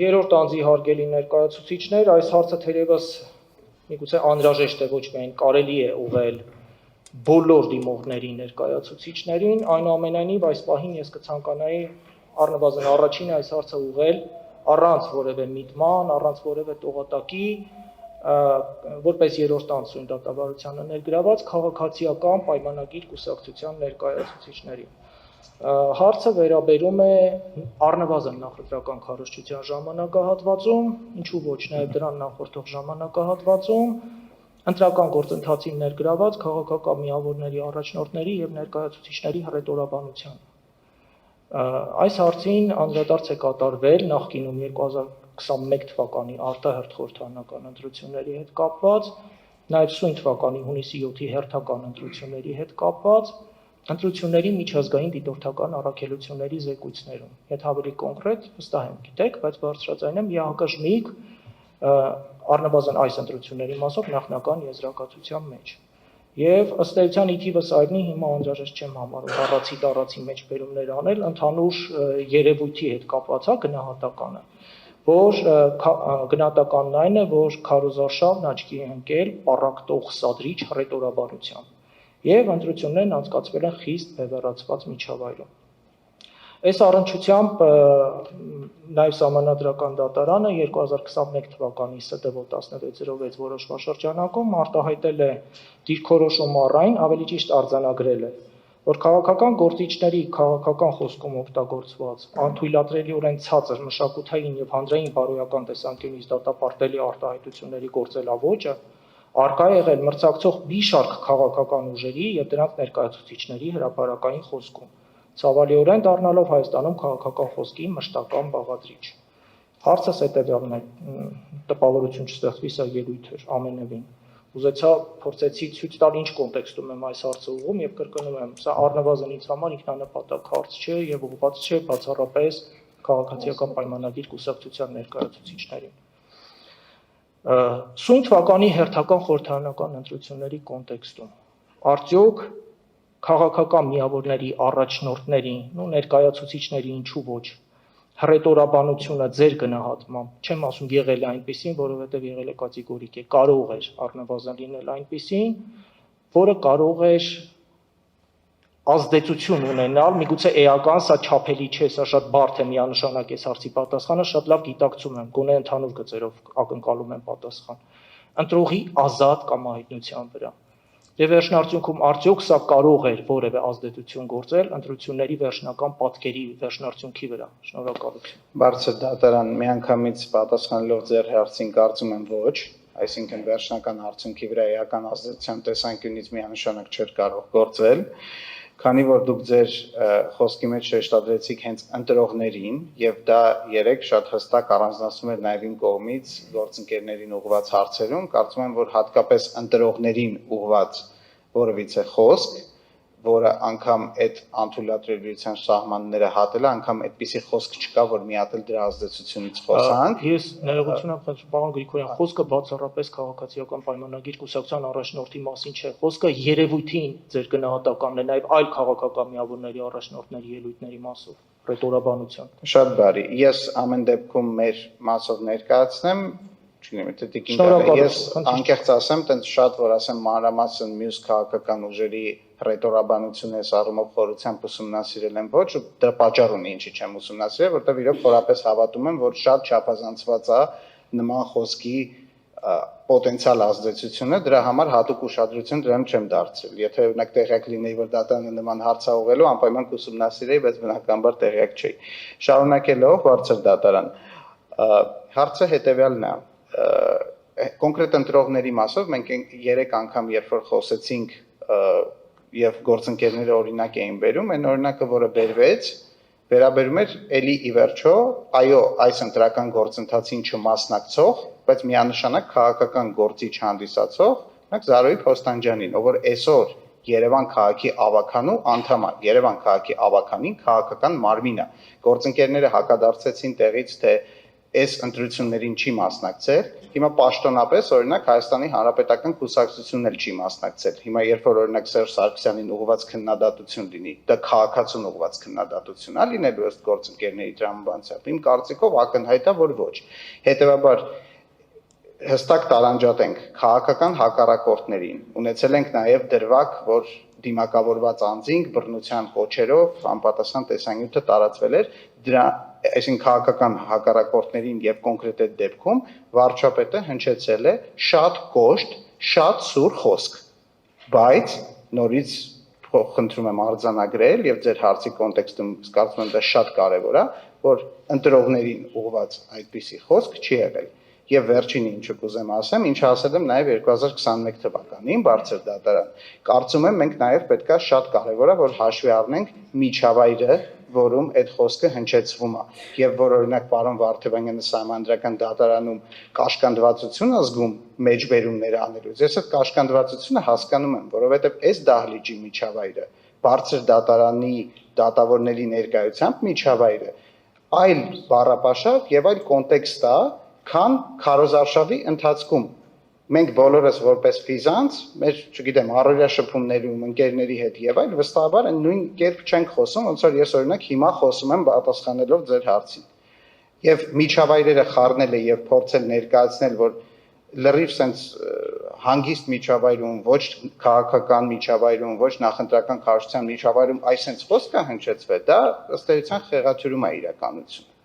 երրորդ անձի հարգելի ներկայացուցիչներ, այս հարցը թերևս միգուցե անհրաժեշտ է ոչ միայն կարելի է ուղղել բոլոր դիմողների ներկայացուցիչներին, այնուամենայնիվ այս պահին ես կցանկանայի առնվազն առաջին այս հարցը ուղղել առանց որևէ միտման, առանց որևէ տողատակի, որպես երրորդ անձ սույն դատավարությանը ներգրաված քաղաքացիական պայմանագիր կուսակցության ներկայացուցիչներին։ Հարցը վերաբերում է առնվազն նախընտրական քարոզչության ժամանակահատվածում, ինչու ոչ նաև դրան նախորդող ժամանակահատվածում, ընտրական գործընթացին ներգրաված քաղաքական միավորների առաջնորդների եւ ներկայացուցիչների հռետորաբանության։ Այս հարցին անդրադարձ է կատարվել նախկինում 2021 թվականի արտահերթ խորհրդարանական ընտրությունների հետ կապված, նաև սույն թվականի հունիսի 7-ի հերթական ընտրությունների հետ կապված, ընտրությունների միջազգային դիտորդական առաքելությունների զեկույցներում։ Եթե ավելի կոնկրետ, վստահ եմ գիտեք, բայց բարձրաձայն եմ ԵԱՀԿ-ԺՆԻ-ք առնվազն այս ընտրությունների մասով նախնական եզրակացության մեջ։ Եվ ըստ էության ի թիվս այգնի հիմա անհրաժեշտ չեմ համարում առացի մեջ բերումներ անել, ընդհանուր երևույթի հետ կապված գնահատականը, որ գնահատականն այն է, որ քարոզարշավն աչքի է ընկել պառակտող սադրիչ հռետորաբանությամբ, եւ ընտրություններն անցկացվել են խիստ բևեռացված միջավայրում։ Այս առնչությամբ նաև Սահմանադրական դատարանը 2021 թվականի ՍԴՎ 1606 որոշման շրջանակում արտահայտել է դիրքորոշում առայն, ավելի ճիշտ արձանագրել է, որ քաղաքական գործիչների քաղաքական խոսքում օգտագործված անթույլատրելիորեն ցածր մշակութային եւ հանրային բարոյական տեսանկյունից դատապարտելի արտահայտությունների գործելավոճը արկա է եղել մրցակցող մի շարք քաղաքական ուժերի եւ դրանց ներկայացուցիչների հրապարակային խոսքում, ցավալիորեն դառնալով Հայաստանում քաղաքական խոսքի մշտական բաղադրիչ։ Հարցս հետեւյալն է, տպավորություն չստեղծվի, սա ելույթ էր ամենևին։ Ուզեցա փորձեցի ցույց տալ ինչ կոնտեքստում եմ այս հարցը ուղղում եւ կրկնում եմ, սա առնվազն ինձ համար ինքնանպատակ հարց չէ եւ ուղղված չէ բացառապես քաղաքացիական պայմանագիր կուսակցության ներկայացուցիչներին։ Սույն թվականի հերթական խորհրդարանական ընտրությունների կոնտեքստում արդյոք քաղաքական միավորների առաջնորդներին ու ներկայացուցիչների ինչու ոչ հռետորաբանությունը ձեր գնահատմամբ, չեմ ասում եղել է այնպեսին, որովհետև եղել է կատեգորիկ է, կարող էր առնվազն լինել այնպեսին, որը կարող էր ազդեցություն ունենալ, միգուցե էական, սա չափելի չէ, սա շատ բարդ է միանշանակ այս հարցի պատասխանը, շատ լավ գիտակցում եմ, գոնե ընդհանուր գծերով ակնկալում եմ պատասխան, ընտրողի ազատ կամահայտնության վրա։ Եվ վերջնարդյունքում արդյոք սա կարող էր որևէ ազդեցություն գործել ընտրությունների վերջնական պատկերի վերջնարդյունքի վրա։ Շնորհակալություն։ Բարձր դատարան, միանգամից պատասխանելով ձեր հարցին կարծում եմ ոչ, այսինքն վերջնական արդյունքի վրա էական ազդեցության տեսանկյունից միանշանակ չէր կարող գործել, քանի որ դուք ձեր խոսքի մեջ շեշտադրեցիք հենց ընտրողներին եւ դա երեք շատ հստակ առանձնացնում էր նաեւ իմ կողմից գործընկերներին ուղղված հարցերում, կարծում եմ, որ հատկապես ընտրողներին ուղղված որևիցե խոսք, որը անգամ այդ անթույլատրելիության սահմանները հատելը, անգամ այդպիսի խոսք չկա, որ միատել դրա ազդեցությունից խոսանք։ Ես ներողություն եմ խնդրում, պարոն Գրիգորյան, խոսքը բացառապես քաղաքացիական պայմանագիր կուսակցության առաջնորդի մասին չէ, խոսքը երևույթին ձեր գնահատականն է, նաև այլ քաղաքական միավորների առաջնորդների ելույթների մասով, ռետորաբանության։ Շատ բարի, ես ամեն դեպքում մեր մասով ներկայացնեմ, չգիտեմ, թե տիկին ես անկեղծ ասեմ, տենց շատ որ ասեմ մանրամասն մյուս քաղաքական ուժերի հռետորաբանությունը այս առումով խորությամբ ուսումնասիրել եմ ոչ, ու դրա պատճառ ունի ինչի չեմ ուսումնասիրել, որտեղ իրոք խորապես հավատում եմ, որ շատ չափազանցված է նման խոսքի պոտենցիալ ազդեցությունը, դրա համար հատուկ ուշադրություն դրան չեմ դարձրել։ Եթե օրինակ տեղյակ լինեի, որ դատարանը նման հարց է ուղղելու, անպայման կուսումնասիրեի, բայց բնականաբար տեղյակ չէի։ Շարունակելով, բարձր դատարան, հարցը հետևյալն է։ Կոնկրետ ընտրողների մասով մենք 3 անգամ երբ որ խոսեցինք եւ գործընկերները օրինակ էին բերում, այն օրինակը, որը բերվեց, վերաբերում էր էլի ի վերջո, այո, այս ընտրական գործընթացին չմասնակցող, բայց միանշանակ քաղաքական գործիչ հանդիսացող, օրինակ Զարոյի Փոստանջյանին, ով որ այսօր Երևան քաղաքի ավականու անդամ է, Երևան քաղաքի ավականին քաղաքական մարմին է։ Գործընկերները հակադարձեցին տեղից, թե այս ընտրություններին չի մասնակցել, հիմա պաշտոնապես օրինակ Հայաստանի Հանրապետական Կուսակցությունն էլ չի մասնակցել։ Հիմա երբ որ օրինակ Սերժ Սարգսյանին ուղղված քննադատություն լինի, դա քաղաքացուն ուղղված քննադատություն է լինելու ըստ գործընկերների տրամաբանությամբ։ Իմ կարծիքով ակնհայտ է, որ ոչ։ Հետևաբար հստակ տարանջատենք քաղաքական հակառակորդներին։ Ունեցել ենք նաև դրվագ, որ դիմակավորված անձինք բռնության կոչերով անպատասխան տեսանյութը տարածվել էր, դրա այսինքն քաղաքական հակառակորդներին եւ կոնկրետ այդ դեպքում վարչապետը հնչեցել է շատ կոշտ, շատ սուր խոսք, բայց նորից խնդրում եմ արձանագրել եւ ձեր հարցի կոնտեքստում կարծում եմ դա շատ կարեւոր է, որ ընտրողներին ուղղված այդպիսի խոսք չի եղել։ Եվ վերջինը ինչ կուզեմ ասեմ, ինչ ասել եմ նաև 2021 թվականին բարձր դատարան։ Կարծում եմ մենք նաև պետքա շատ կարևոր է որ հաշվի առնենք միջավայրը, որում այդ խոսքը հնչեցվում է։ Եվ որ օրինակ պարոն Վարդևանյանը Սահմանադրական դատարանում կաշկանդվածություն է զգում մեջբերումներ անելուց։ Ես այդ կաշկանդվածությունը հասկանում եմ, որովհետև այս դահլիճի միջավայրը, բարձր դատարանի դատավորների ներկայությամբ միջավայրը այլ բառապաշար եւ այլ կոնտեքստ է, քան քարոզարշավի ընթացքում մենք բոլորս որպես ֆիզանց, մեր, չգիտեմ, առօրյա շփումներում ընկերների հետ եւ այլ վստահաբար այն նույն կերպ չենք խոսում, ոնց որ ես օրինակ հիմա խոսում եմ պատասխանելով ձեր հարցին։ Եվ միջավայրերը խառնել եւ փորձել ներկայացնել, որ լրիվ sense հանգիստ միջավայրում, ոչ քաղաքական միջավայրում, ոչ նախընտրական քարոզչության միջավայրում այս sense խոսքը հնչեցվել, դա ըստ էության խեղաթյուրում է իրականությունը։